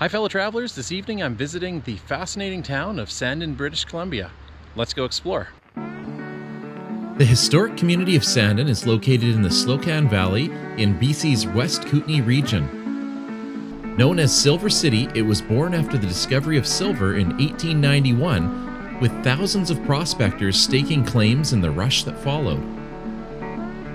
Hi fellow travelers, this evening I'm visiting the fascinating town of Sandon, British Columbia. Let's go explore. The historic community of Sandon is located in the Slocan Valley in BC's West Kootenay region. Known as Silver City, it was born after the discovery of silver in 1891, with thousands of prospectors staking claims in the rush that followed.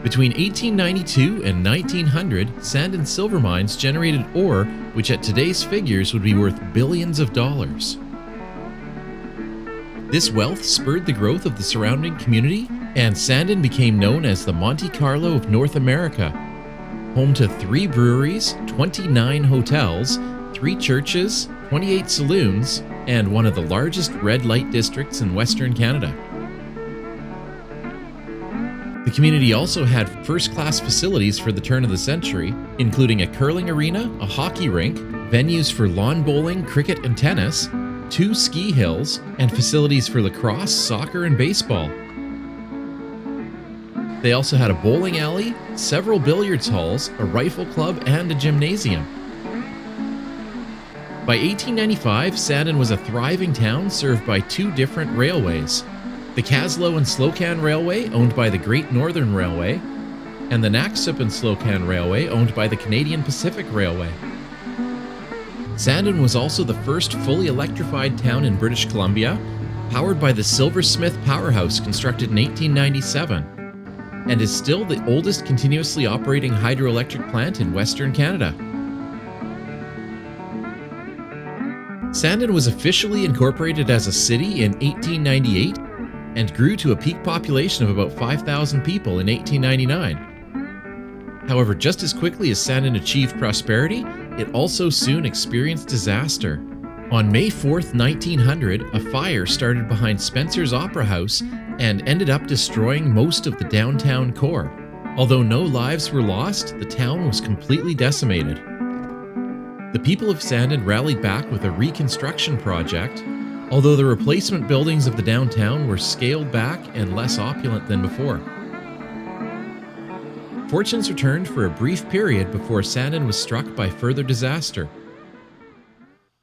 Between 1892 and 1900, Sandon silver mines generated ore which at today's figures would be worth billions of dollars. This wealth spurred the growth of the surrounding community, and Sandon became known as the Monte Carlo of North America, home to 3 breweries, 29 hotels, 3 churches, 28 saloons, and one of the largest red light districts in Western Canada. The community also had first-class facilities for the turn of the century, including a curling arena, a hockey rink, venues for lawn bowling, cricket and tennis, 2 ski hills, and facilities for lacrosse, soccer, and baseball. They also had a bowling alley, several billiards halls, a rifle club, and a gymnasium. By 1895, Sandon was a thriving town served by 2 different railways: the Kaslo and Slocan Railway, owned by the Great Northern Railway, and the Naksip and Slocan Railway, owned by the Canadian Pacific Railway. Sandon was also the first fully electrified town in British Columbia, powered by the SILVERSMITH powerhouse constructed in 1897, and is still the oldest continuously operating hydroelectric plant in Western Canada. Sandon was officially incorporated as a city in 1898, and grew to a peak population of about 5,000 people in 1899. However, just as quickly as Sandon achieved prosperity, it also soon experienced disaster. On May 4th, 1900, a fire started behind Spencer's Opera House and ended up destroying most of the downtown core. Although no lives were lost, the town was completely decimated. The people of Sandon rallied back with a reconstruction project, although the replacement buildings of the downtown were scaled back and less opulent than before. Fortunes returned for a brief period before Sandon was struck by further disaster.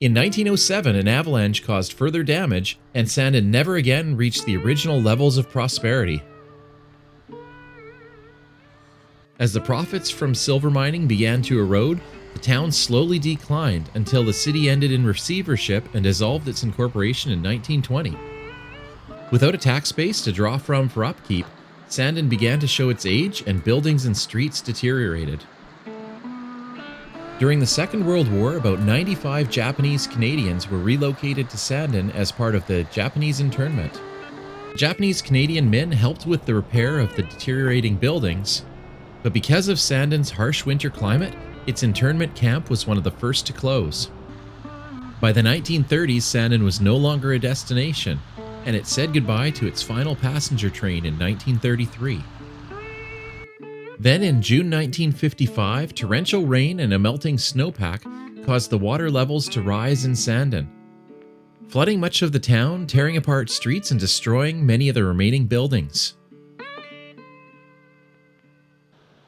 In 1907, an avalanche caused further damage, and Sandon never again reached the original levels of prosperity. As the profits from silver mining began to erode, the town slowly declined until the city ended in receivership and dissolved its incorporation in 1920. Without a tax base to draw from for upkeep, Sandon began to show its age and buildings and streets deteriorated. During the Second World War, about 95 Japanese Canadians were relocated to Sandon as part of the Japanese internment. Japanese Canadian men helped with the repair of the deteriorating buildings, but because of Sandon's harsh winter climate, its internment camp was one of the first to close. By the 1930s, Sandon was no longer a destination, and it said goodbye to its final passenger train in 1933. Then in June 1955, torrential rain and a melting snowpack caused the water levels to rise in Sandon, flooding much of the town, tearing apart streets, and destroying many of the remaining buildings.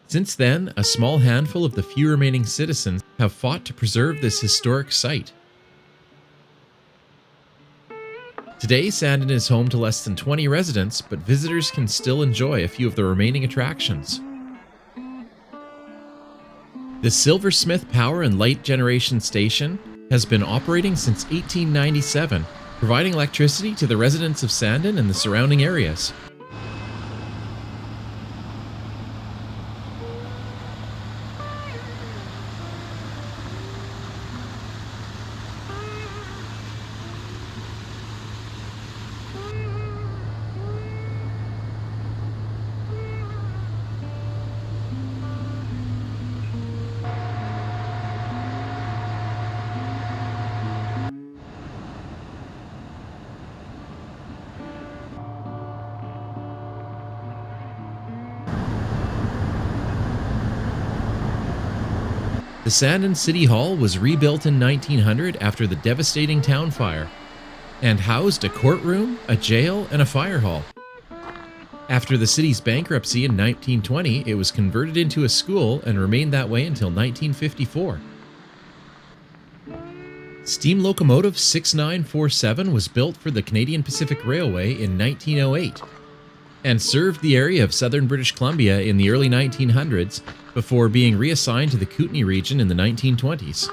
Since then, a small handful of the few remaining citizens have fought to preserve this historic site. Today, Sandon is home to less than 20 residents, but visitors can still enjoy a few of the remaining attractions. The SILVERSMITH Power and Light Generation Station has been operating since 1897, providing electricity to the residents of Sandon and the surrounding areas. The Sandon City Hall was rebuilt in 1900 after the devastating town fire, and housed a courtroom, a jail, and a fire hall. After the city's bankruptcy in 1920, it was converted into a school and remained that way until 1954. Steam locomotive 6947 was built for the Canadian Pacific Railway in 1908 and served the area of southern British Columbia in the early 1900s before being reassigned to the Kootenay region in the 1920s.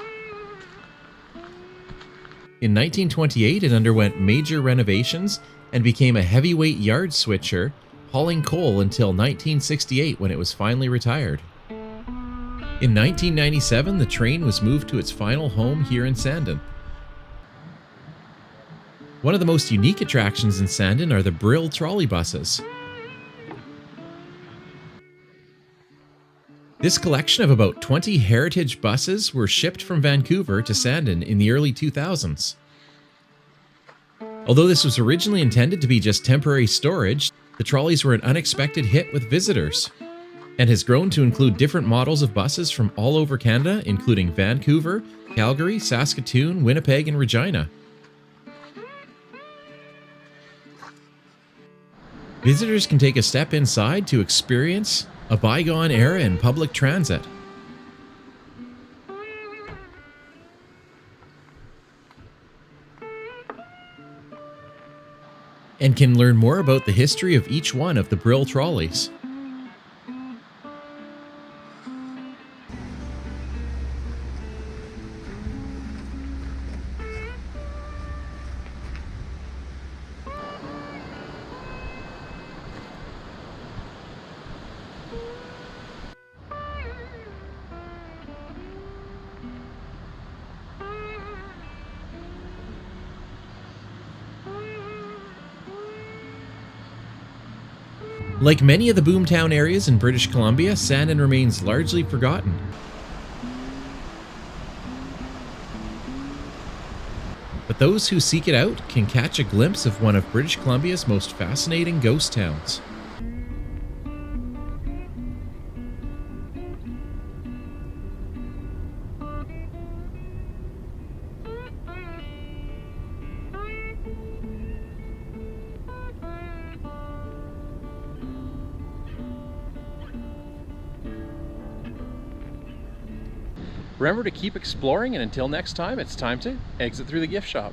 In 1928, it underwent major renovations and became a heavyweight yard switcher, hauling coal until 1968 when it was finally retired. In 1997, the train was moved to its final home here in Sandon. One of the most unique attractions in Sandon are the Brill trolley buses. This collection of about 20 heritage buses were shipped from Vancouver to Sandon in the early 2000s. Although this was originally intended to be just temporary storage, the trolleys were an unexpected hit with visitors, and has grown to include different models of buses from all over Canada, including Vancouver, Calgary, Saskatoon, Winnipeg, and Regina. Visitors can take a step inside to experience a bygone era in public transit. And can learn more about the history of each one of the Brill trolleys. Like many of the boomtown areas in British Columbia, Sandon remains largely forgotten. But those who seek it out can catch a glimpse of one of British Columbia's most fascinating ghost towns. Remember to keep exploring, and until next time, it's time to exit through the gift shop.